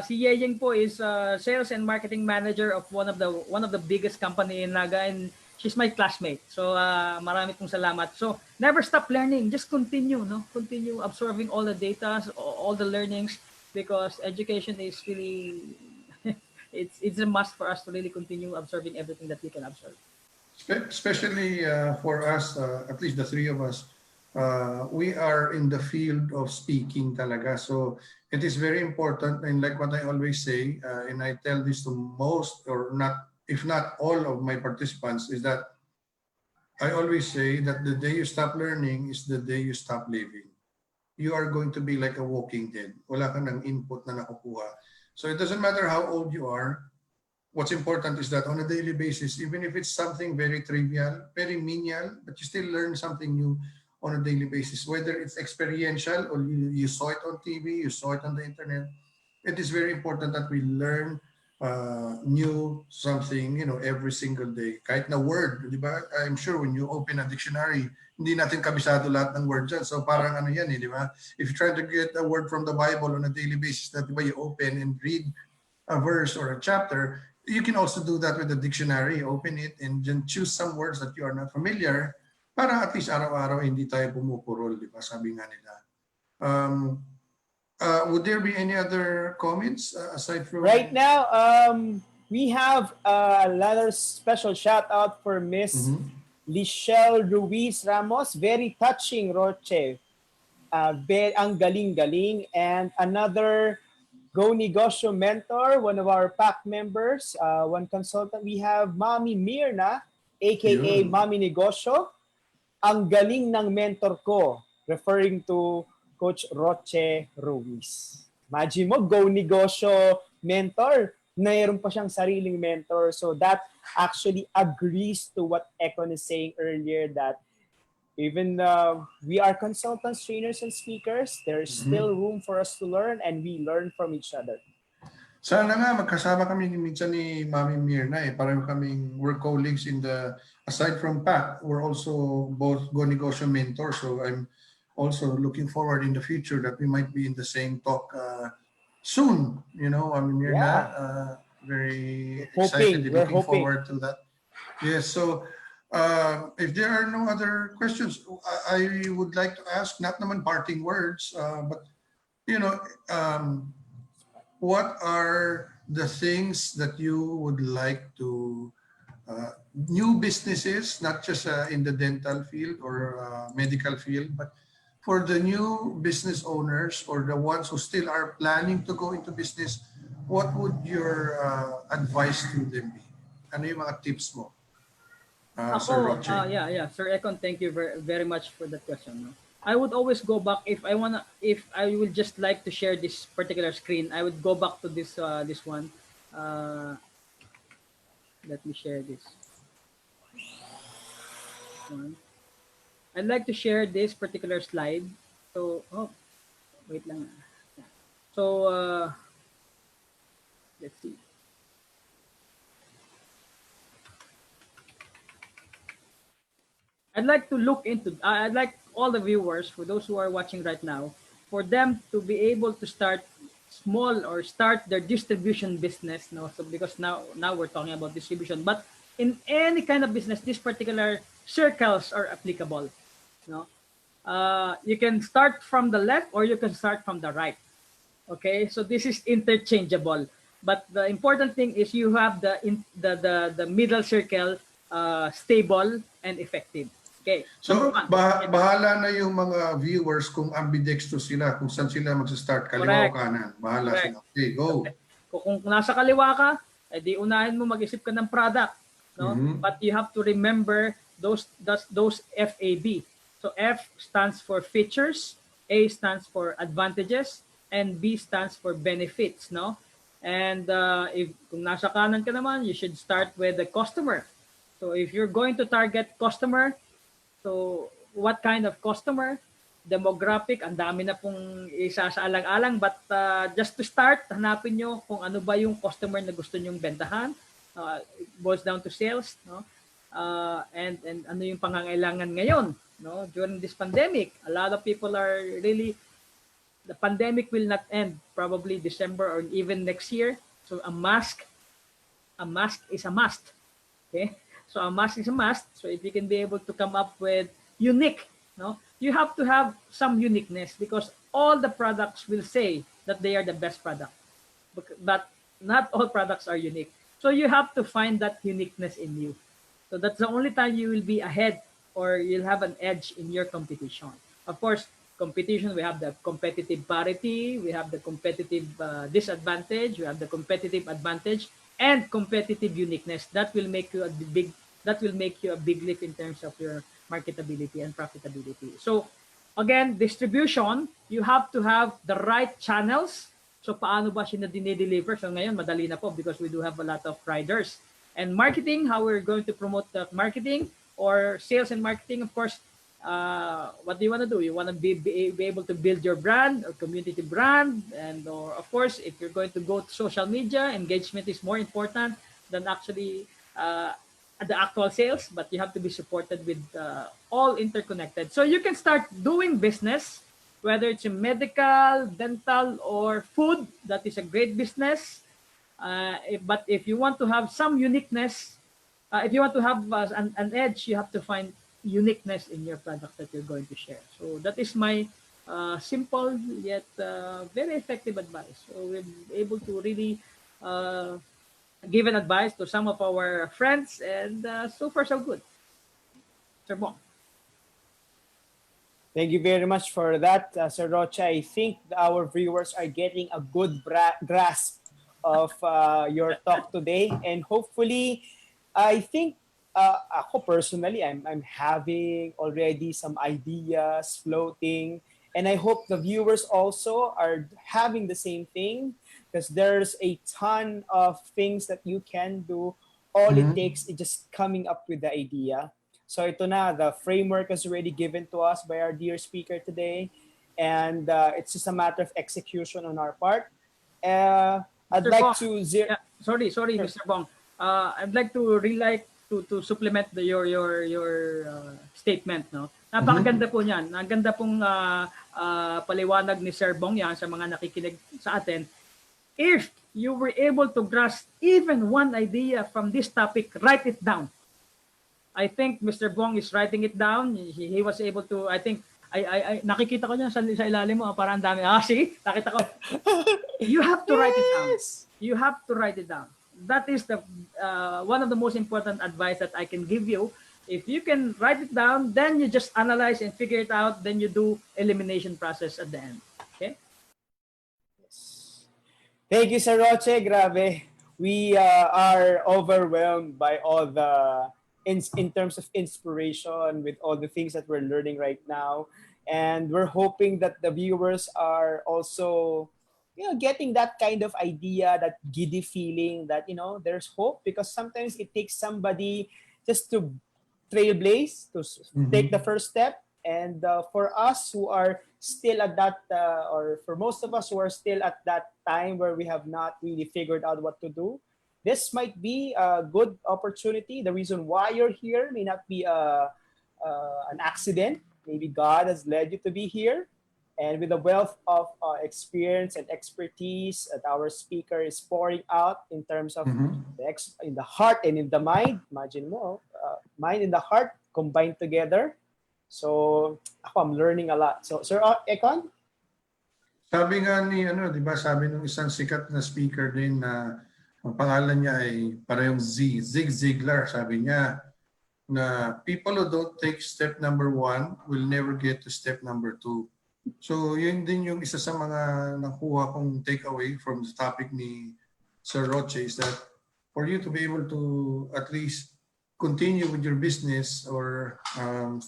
si Yeyeng po is sales and marketing manager of one of the biggest company in Naga, and she's my classmate. So marami pong salamat. So never stop learning. Just continue, no? Continue absorbing all the data, all the learnings, because education is really it's a must for us to really continue absorbing everything that we can absorb. Especially for us, at least the three of us, we are in the field of speaking talaga. So it is very important, and like what I always say, and I tell this to most or not, if not all of my participants, is that I always say that the day you stop learning is the day you stop living. You are going to be like a walking dead. Wala ka ng input na nakukuha. So it doesn't matter how old you are. What's important is that on a daily basis, even if it's something very trivial, very menial, but you still learn something new on a daily basis, whether it's experiential or you saw it on TV, you saw it on the internet. It is very important that we learn new something, every single day. Kahit na word, di ba? I'm sure when you open a dictionary, hindi natin kabisado lahat ng word dyan. So parang ano yan, di ba? If you try to get a word from the Bible on a daily basis, that di ba, you open and read a verse or a chapter, you can also do that with the dictionary. Open it and then choose some words that you are not familiar para at least araw-araw hindi tayo pumupurol, di ba? Sabi nga nila. Would there be any other comments aside from... Right now, we have another special shout out for Miss Roche Ruiz Ramos. Very touching, Roche. Ang galing-galing. And another Go Negosyo mentor, one of our PAC members, one consultant. We have Mami Mirna, aka Mami Negosyo. Ang galing ng mentor ko, referring to Coach Roche Ruiz. Imagine mo, Go Negosyo mentor, mayroon pa siyang sariling mentor. So that actually agrees to what Eckhon is saying earlier, that even we are consultants, trainers, and speakers, there's still room for us to learn, and we learn from each other. Sana nga, magkasama kami minsan ni Mami Mirna eh. Parang kaming, we're colleagues in the, aside from PAC, we're also both Go Negosyo mentors. So I'm also looking forward in the future that we might be in the same talk soon. Mami Mirna, very excited and looking forward to that. Yes, so if there are no other questions, I would like to ask, not naman parting words, but what are the things that you would like to, new businesses, not just in the dental field or medical field, but for the new business owners or the ones who still are planning to go into business, what would your advice to them be? Ano yung mga tips mo? Sir Roche. Sir Eckhon, thank you very, very much for that question. I would always go back if I would just like to share this particular screen. I would go back to this one. Let me share this one. I'd like to share this particular slide. So, wait lang. So, let's see. I'd like to look into, I'd like all the viewers, for those who are watching right now, for them to be able to start small or start their distribution business. No? So because now we're talking about distribution, but in any kind of business, these particular circles are applicable. No? You can start from the left or you can start from the right. Okay, so this is interchangeable. But the important thing is you have the middle circle stable and effective. Okay. So, bahala na yung mga viewers kung ambidextrous sila, kung saan sila magsa-start, kaliwa o kanan. Bahala sila. Okay, go. Kung nasa kaliwa ka, edi unahin mo mag-isip ka ng product. No? But you have to remember those FAB. So, F stands for features, A stands for advantages, and B stands for benefits. No? And if kung nasa kanan ka naman, you should start with the customer. So, if you're going to target customer, so, what kind of customer? Demographic, ang dami na pong isasaalang-alang. But just to start, hanapin nyo kung ano ba yung customer na gusto nyong bentahan. It boils down to sales. No? And ano yung pangangailangan ngayon. No? During this pandemic, a lot of people are really the pandemic will not end probably December or even next year. So a mask is a must. Okay, so a must is a must. So if you can be able to come up with unique, no, you have to have some uniqueness because all the products will say that they are the best product, but not all products are unique. So you have to find that uniqueness in you. So that's the only time you will be ahead or you'll have an edge in your competition. Of course, competition, we have the competitive parity, we have the competitive disadvantage, we have the competitive advantage, and competitive uniqueness. That will make you a big leap in terms of your marketability and profitability. So again, distribution, you have to have the right channels. So paano ba siya na dinideliver? So ngayon, madali na po because we do have a lot of riders. And marketing, how we're going to promote the marketing or sales and marketing, of course, what do you want to do? You want to be able to build your brand or community brand. And or of course, if you're going to go to social media, engagement is more important than actually the actual sales, but you have to be supported with all interconnected. So you can start doing business, whether it's in medical, dental, or food. That is a great business. But if you want to have some uniqueness, if you want to have an edge, you have to find uniqueness in your product that you're going to share. So that is my simple yet very effective advice. So we're able to really give an advice to some of our friends, and so far so good. Sir Bong. Thank you very much for that, Sir Roche. I think our viewers are getting a good grasp of your talk today, and hopefully, I think ako personally, I'm having already some ideas floating, and I hope the viewers also are having the same thing because there's a ton of things that you can do. All it takes is just coming up with the idea. So ito na, the framework is already given to us by our dear speaker today, and it's just a matter of execution on our part. I'd Mr. like Bong, to yeah, sorry, Sure. Mr. Bong. I'd like to supplement your statement, no. Napakaganda po niyan. Ang ganda pong paliwanag ni Sir Bong yan sa mga nakikinig sa atin. If you were able to grasp even one idea from this topic, write it down. I think Mr. Bong is writing it down. He was able to, I think, I nakikita ko niyan sa ilalim mo, parang dami. See? Nakita ko. You have to write it down. You have to write it down. That is the one of the most important advice that I can give you. If you can write it down, then you just analyze and figure it out. Then you do elimination process at the end. Okay? Thank you, Sir Roche. Grabe. We are overwhelmed by all the, in terms of inspiration with all the things that we're learning right now. And we're hoping that the viewers are also, getting that kind of idea, that giddy feeling that, there's hope, because sometimes it takes somebody just to trailblaze, to take the first step. And for us who are still at that, or for most of us who are still at that time where we have not really figured out what to do, this might be a good opportunity. The reason why you're here may not be an accident. Maybe God has led you to be here. And with the wealth of experience and expertise that our speaker is pouring out in terms of in the heart and in the mind, imagine mo, mind and the heart combined together. So I'm learning a lot. So Sir Eckhon? Sabi nga ni, di ba, sabi ng isang sikat na speaker din na ang pangalan niya ay parehong Zig Ziglar, sabi niya na people who don't take step number 1 will never get to step number 2. So yun din yung isa sa mga nakuha kong takeaway from the topic ni Sir Roche, is that for you to be able to at least continue with your business, or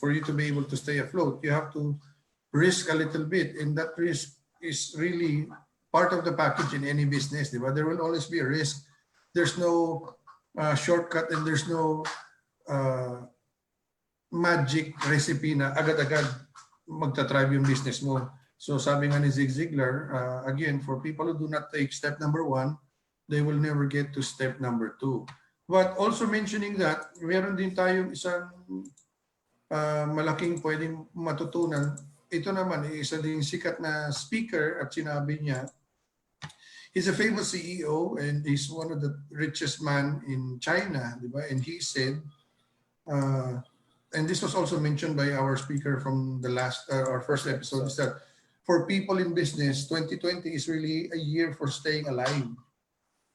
for you to be able to stay afloat, you have to risk a little bit, and that risk is really part of the package in any business, diba? There will always be a risk. There's no shortcut, and there's no magic recipe na agad-agad magta-thrive yung business mo. So sabi nga ni Zig Ziglar, again, for people who do not take step number 1, they will never get to step number 2. But also mentioning that, meron din tayong isang malaking pwedeng matutunan ito naman, isa ding sikat na speaker at sinabi niya, he's a famous CEO and he's one of the richest man in China, di ba? And he said, and this was also mentioned by our speaker from the last, our first episode, is that for people in business, 2020 is really a year for staying alive.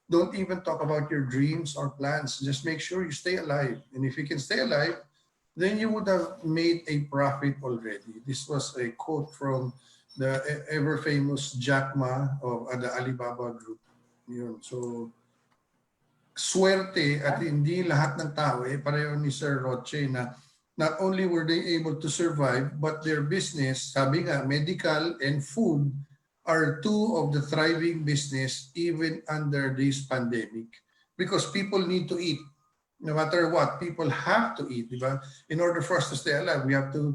Don't even talk about your dreams or plans. Just make sure you stay alive. And if you can stay alive, then you would have made a profit already. This was a quote from the ever famous Jack Ma of the Alibaba Group. Yun. So, swerte at hindi lahat ng tao, pareho ni Sir Roche na not only were they able to survive, but their business, sabi nga, medical and food are two of the thriving business even under this pandemic. Because people need to eat. No matter what, people have to eat. Diba? In order for us to stay alive, we have to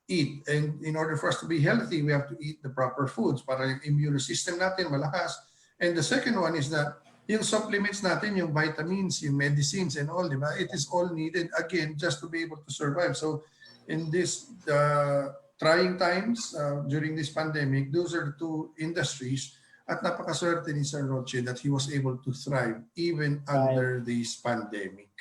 eat. And in order for us to be healthy, we have to eat the proper foods para yung immune system natin malakas. And the second one is that yung supplements natin, yung vitamins, yung medicines and all, diba? It is all needed, again, just to be able to survive. So in this trying times during this pandemic, those are the two industries at napakaswerte ni Sir Roche that he was able to thrive even under this pandemic.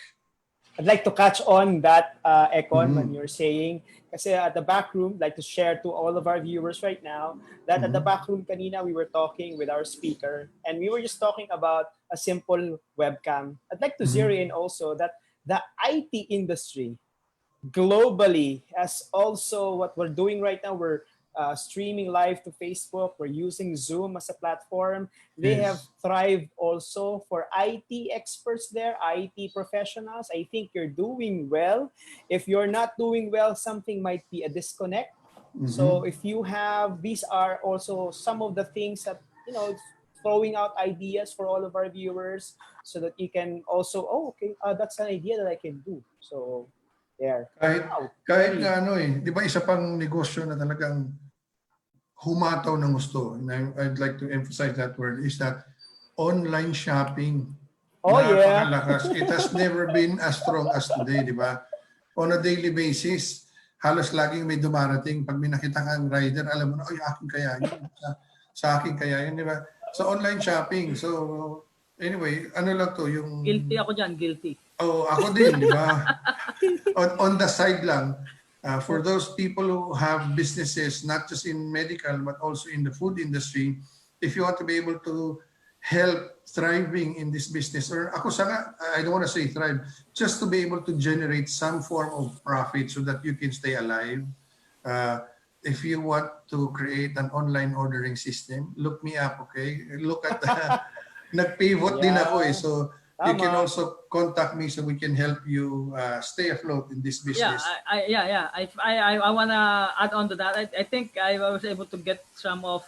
I'd like to catch on that, Eckhon, when you're saying, kasi at the back room, I'd like to share to all of our viewers right now, that at the back room kanina, we were talking with our speaker, and we were just talking about a simple webcam. I'd like to zero in also that the IT industry globally, as also what we're doing right now, we're streaming live to Facebook, we're using Zoom as a platform. They have thrived also for IT experts there, IT professionals. I think you're doing well. If you're not doing well, something might be a disconnect. So if you have, these are also some of the things that, you know, throwing out ideas for all of our viewers so that you can also, okay, that's an idea that I can do. So there. Kahit na ano di ba isa pang negosyo na talagang humataw ng gusto, and I'd like to emphasize that word, is that online shopping. Napakalakas. It has never been as strong as today, di ba? On a daily basis, halos laging may dumarating. Pag may nakita kang rider, alam mo na, ay, akin kaya yun. Sa akin kaya yun, di ba? So, online shopping. So, anyway, ano lang to, yung... Guilty ako dyan, guilty. Oh, ako din, di ba? On the side lang, for those people who have businesses, not just in medical, but also in the food industry, if you want to be able to help thriving in this business, or ako sana, I don't want to say thrive, just to be able to generate some form of profit so that you can stay alive. If you want to create an online ordering system, look me up, okay? Look at the, nag-pivot din ako eh. So, you can also contact me so we can help you stay afloat in this business. I wanna add on to that. I think I was able to get some of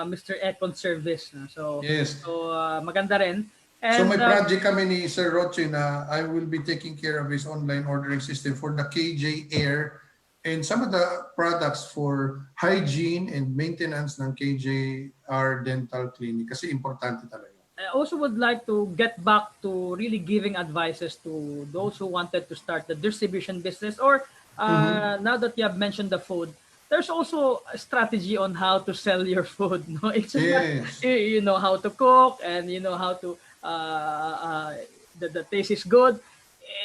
Mr. Eckhon service. So yes. So maganda rin. And, so may project kami ni Sir Roche na I will be taking care of his online ordering system for the KJ Air and some of the products for hygiene and maintenance ng KJR Dental Clinic kasi importante talaga. I also would like to get back to really giving advices to those who wanted to start the distribution business or now that you have mentioned the food, there's also a strategy on how to sell your food. No, it's yes. You know how to cook and you know how to the taste is good.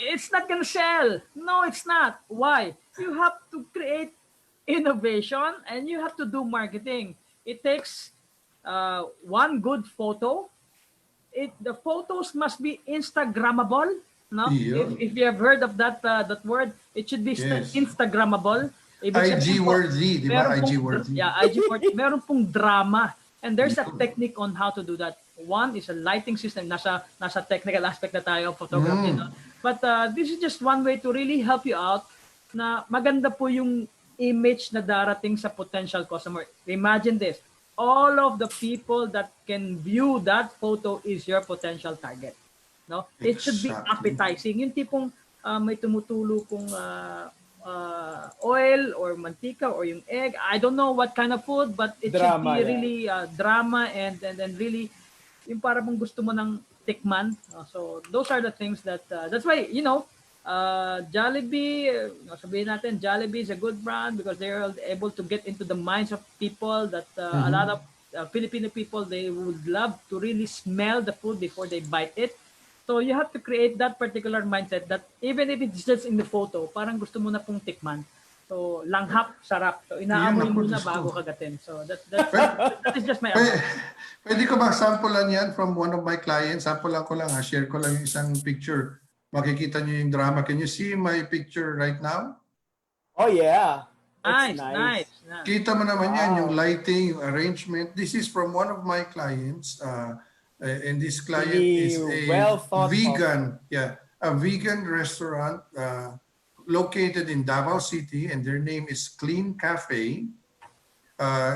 It's not gonna sell. No, it's not. Why? You have to create innovation and you have to do marketing. It takes one good photo. The photos must be Instagrammable. No, if you have heard of that word, it should be Instagrammable. IG worthy, di ba? IG worthy. Yeah, IG worthy. Meron pong drama, and there's a technique on how to do that. One is a lighting system. Nasa technical aspect na tayo, photography. No? But this is just one way to really help you out. Na maganda po yung image na darating sa potential customer. Imagine this. All of the people that can view that photo is your potential target. No, it should be appetizing. Yung tipong may tumutulo pong oil or mantika or yung egg. I don't know what kind of food, but it should be really drama and really yung para bang gusto mo ng tikman. So those are the things that that's why Jollibee, sabihin natin, Jollibee is a good brand because they're able to get into the minds of people that a lot of Filipino people, they would love to really smell the food before they bite it. So you have to create that particular mindset that even if it's just in the photo, parang gusto mo na pong tikman. So langhap, sarap. So Yun, inaamoy ako, muna Diyos bago ko. kagatin. So Pwede, that is just my pwede, advice. pwede ko ba sampulan yan from one of my clients? Sampulan ko lang, share ko lang yung isang picture. Makikita niyo yung drama. Can you see my picture right now? Oh yeah. It's Nice, nice. nice. Yeah. Kita mo naman yan, yung Wow. lighting, yung arrangement. This is from one of my clients. And this client is Really a well thought of. vegan, a vegan restaurant located in Davao City, and their name is Clean Cafe.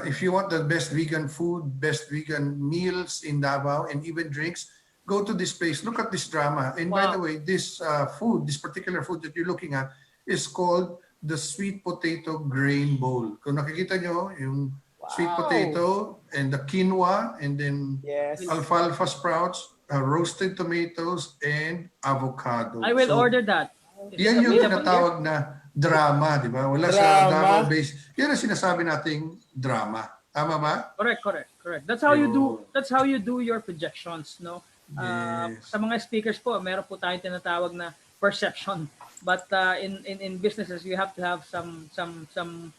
If you want the best vegan food, best vegan meals in Davao, and even drinks, go to this place. Look at this drama. And by Wow. the way, this food, this particular food that you're looking at, is called the sweet potato grain bowl. Kung nakikita nyo, yung sweet Wow. potato and the quinoa, and then Yes. alfalfa sprouts, roasted tomatoes, and avocado. I will So, order that. yan yung Available here? tinatawag na drama, di ba? Wala sa Drama. Davao base. Yan ang sinasabi nating drama. Tama ba? Correct. That's how you do. Yun. That's how you do your projections, no? Yes. Sa mga speakers po, meron po tayong tinatawag na perception. But in businesses, you have to have some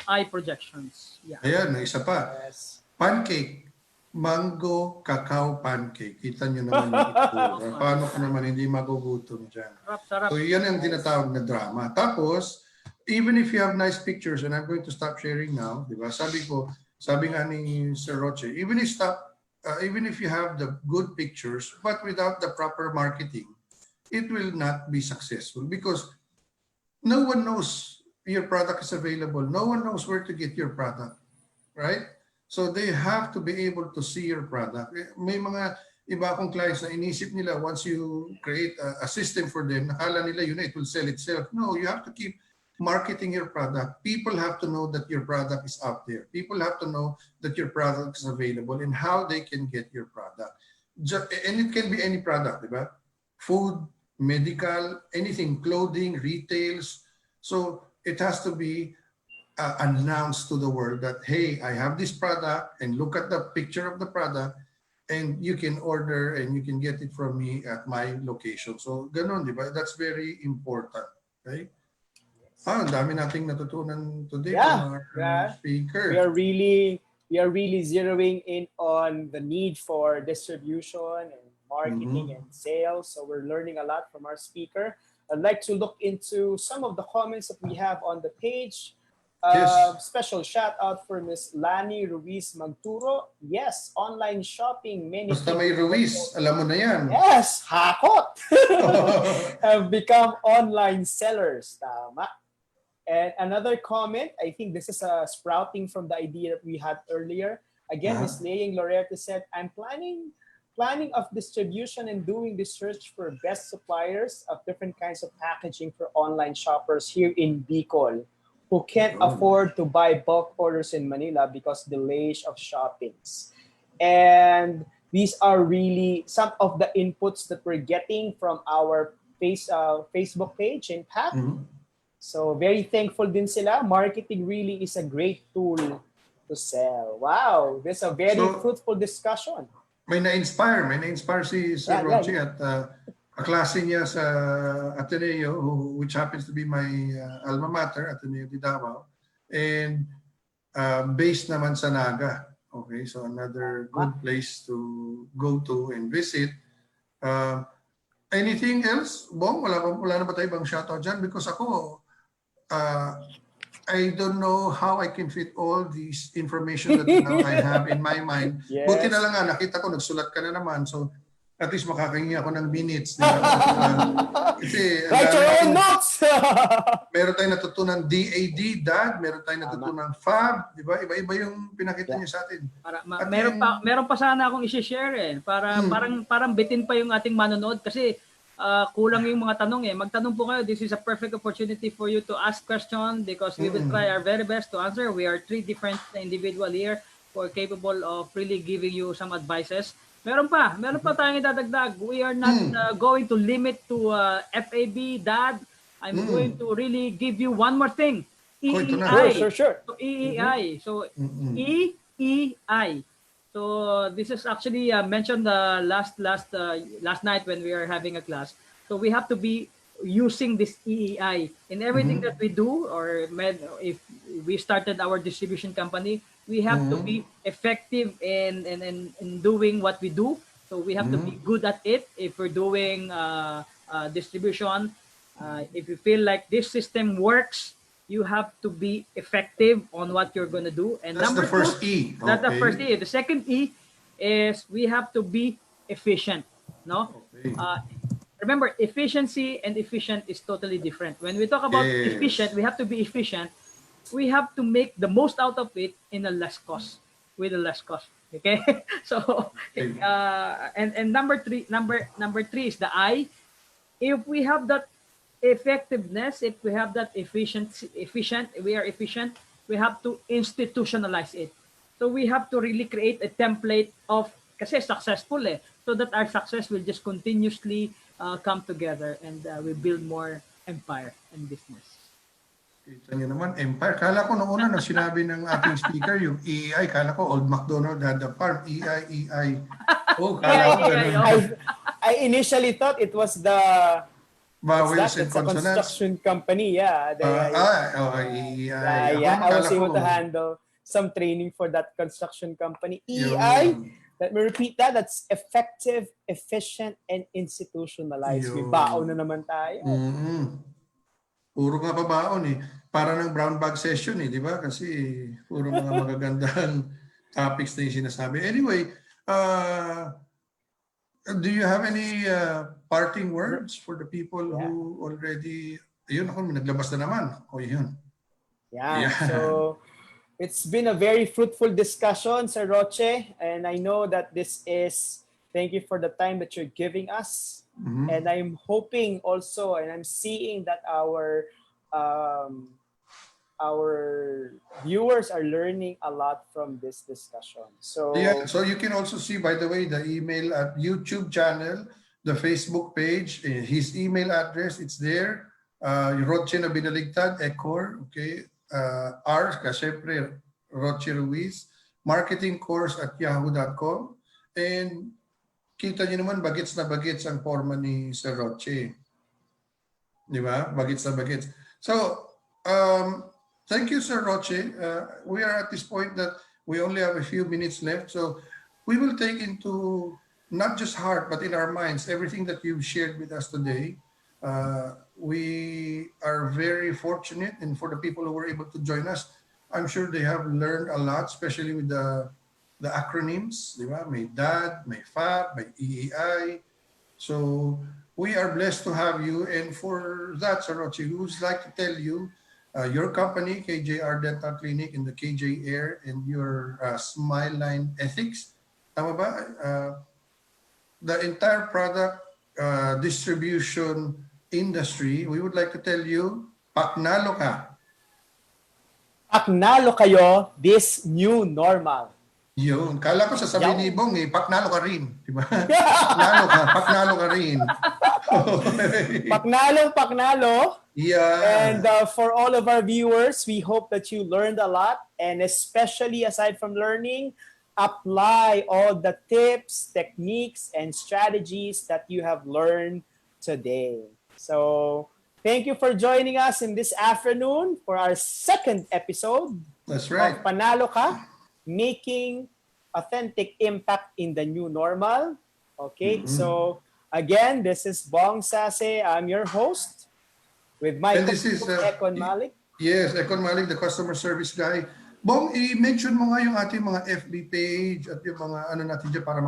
eye projections. Yeah. Ayan, may isa pa. Yes. Pancake. Mango cacao pancake. Kita nyo naman yung itsura. Paano ka naman hindi magugutom dyan? Sarap. So yan ang tinatawag na drama. Tapos, even if you have nice pictures, and I'm going to stop sharing now, di ba? Sabi nga ni Sir Roche, even if you have the good pictures, but without the proper marketing, it will not be successful because no one knows your product is available. No one knows where to get your product, right? So they have to be able to see your product. May mga iba akong clients na inisip nila once you create a system for them, nakala nila yun it will sell itself. No, you have to keep marketing your product. People have to know that your product is out there. People have to know that your product is available and how they can get your product. And it can be any product, diba? Food, medical, anything, clothing, retails. So it has to be announced to the world that, hey, I have this product and look at the picture of the product and you can order and you can get it from me at my location. So ganun, di ba? That's very important. Okay? Ang dami nating natutunan today from our speaker. We are really zeroing in on the need for distribution and marketing and sales. So we're learning a lot from our speaker. I'd like to look into some of the comments that we have on the page. Yes. Special shout out for Miss Lani Ruiz Magturo. Yes, online shopping. Many Basta may people Ruiz, alam mo na yan. Yes, hakot. Have become online sellers. Tama. And another comment, I think this is sprouting from the idea that we had earlier. Again, Miss Laying Loretta said, I'm planning of distribution and doing the search for best suppliers of different kinds of packaging for online shoppers here in Bicol who can't afford to buy bulk orders in Manila because delays of shoppings. And these are really some of the inputs that we're getting from our Facebook page in PAC. So very thankful din sila. Marketing really is a great tool to sell. Wow, this is a very fruitful discussion. May na-inspire si Sir Roche at kaklase niya sa Ateneo, which happens to be my alma mater, Ateneo de Davao, and based naman sa Naga. Okay, so another good place to go to and visit. Anything else? Bong, wala na ba tayo ibang shoutout dyan? Because ako, I don't know how I can fit all this information that now I have in my mind. Yes. Buti na lang nakita ko, nagsulat ka na naman. So, at least makakahingi ako ng minutes. Kasi, write your own notes! meron tayong natutunan DAD, Dad. Meron tayong natutunan FAB. Di ba? Iba-iba yung pinakita niyo sa atin. Meron pa sana akong i-share para parang bitin pa yung ating manonood kasi kulang yung mga tanong Magtanong po kayo. This is a perfect opportunity for you to ask questions because we will try our very best to answer. We are 3 different individuals here who are capable of really giving you some advices. Meron pa tayong idadagdag. We are not going to limit to FAB, Dad. I'm going to really give you one more thing. Ito na. EEI. Sure. So EEI. So EEI. So this is actually mentioned last night when we were having a class. So we have to be using this EEI in everything that we do, or if we started our distribution company, we have to be effective in doing what we do. So we have to be good at it. If we're doing distribution, if you feel like this system works, you have to be effective on what you're going to do. And That's number the first two, E. that's the Okay. first E. The second E is we have to be efficient. No. Okay. Remember, efficiency and efficient is totally different. When we talk about efficient, we have to be efficient. We have to make the most out of it in a less cost, with a less cost. Okay, so and number three is the I. If we have that effectiveness, if we have that we are efficient, we have to institutionalize it. So we have to really create a template of kasi successful so that our success will just continuously come together and we build more empire and business. Kita niyo naman, empire. Kala ko noong una nang sinabi ng ating speaker, yung EEI, kala ko Old MacDonald had a farm. EI. Oh, kala ko ganun. I initially thought it was the Vowels and it's a consonants. construction company, yeah. EEI. I was able to handle some training for that construction company. EEI, let me repeat that. That's effective, efficient, and institutionalized. May baon na naman tayo. Puro nga pa baon Para ng brown bag session di ba? Kasi puro mga magagandang topics na yung sinasabi. Anyway, do you have any parting words for the people who already, yun ako, naglabas na naman. Yun. Yeah. So it's been a very fruitful discussion, Sir Roche, and I know that thank you for the time that you're giving us. And I'm hoping also, and I'm seeing that our viewers are learning a lot from this discussion. So so you can also see, by the way, the email at YouTube channel, the Facebook page, his email address, it's there. Roche na binaligtad, Eckhon, okay. Syempre, Roche Ruiz, marketing course at yahoo.com. And kita niyo naman, bagets na bagets ang forma ni Sir Roche. Di ba? Bagets na bagets. So, thank you, Sir Roche. We are at this point that we only have a few minutes left. So, we will take into not just heart, but in our minds, everything that you've shared with us today. We are very fortunate, and for the people who were able to join us, I'm sure they have learned a lot, especially with the acronyms, di ba? May DAD, may FAB, may EEI. So we are blessed to have you. And for that, Sir Roche, we would like to tell you, your company, KJR Dental Clinic in the KJ Air, and your Smile Line Ethics, tama ba? The entire product distribution industry, we would like to tell you, PACTnalo ka. PACTnalo kayo, this new normal. Yun. Kala ko sasabihin ni Bong, PACTnalo ka rin. Diba? PACTnalo ka rin. PACTnalo. Yeah. And for all of our viewers, we hope that you learned a lot. And especially aside from learning, apply all the tips, techniques, and strategies that you have learned today. So thank you for joining us in this afternoon for our second episode. That's right. Of Panalo Ka, making authentic impact in the new normal. Okay, so again, this is Bong Sace. I'm your host with my co-host Eckhon Malig. Yes, Eckhon Malig, the customer service guy. Bong, i-mention mo nga yung ating mga FB page at yung mga ano natin dyan para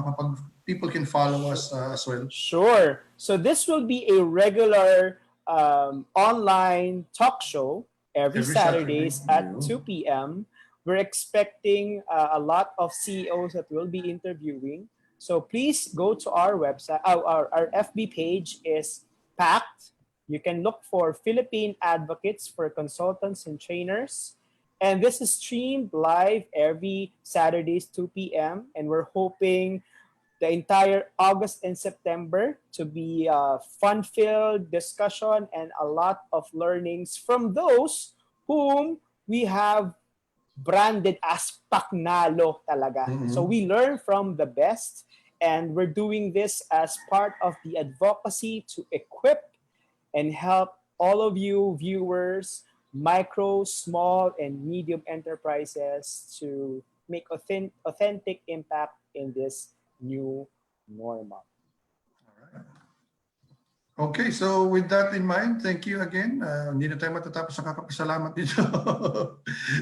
people can follow us as well. Sure. So this will be a regular online talk show every Saturdays at 2 p.m. We're expecting a lot of CEOs that we'll be interviewing. So please go to our website. Our FB page is PACT. You can look for Philippine Advocates for Consultants and Trainers. And this is streamed live every Saturdays, 2 p.m. And we're hoping the entire August and September to be fun-filled discussion and a lot of learnings from those whom we have branded as PACTnalo talaga. So we learn from the best, and we're doing this as part of the advocacy to equip and help all of you viewers, micro, small, and medium enterprises to make authentic impact in this new normal. Okay, so with that in mind, thank you again. Hindi na tayo matatapos sa kakapasalamat dito.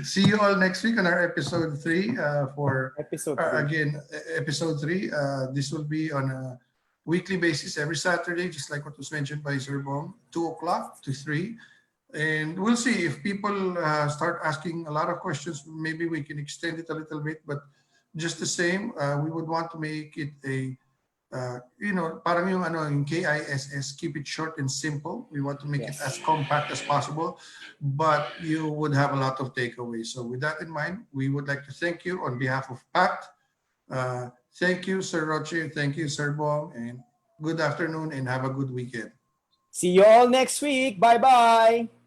See you all next week on our episode 3 for Episode 3. again episode 3. This will be on a weekly basis every Saturday, just like what was mentioned by Sir Bong, 2 o'clock to 3. And we'll see if people start asking a lot of questions. Maybe we can extend it a little bit, but just the same, we would want to make it a parang yung KISS, keep it short and simple. We want to make it as compact as possible, but you would have a lot of takeaways. So with that in mind, we would like to thank you on behalf of PACT. Thank you, Sir Roche. Thank you, Sir Bong. And good afternoon and have a good weekend. See you all next week. Bye-bye.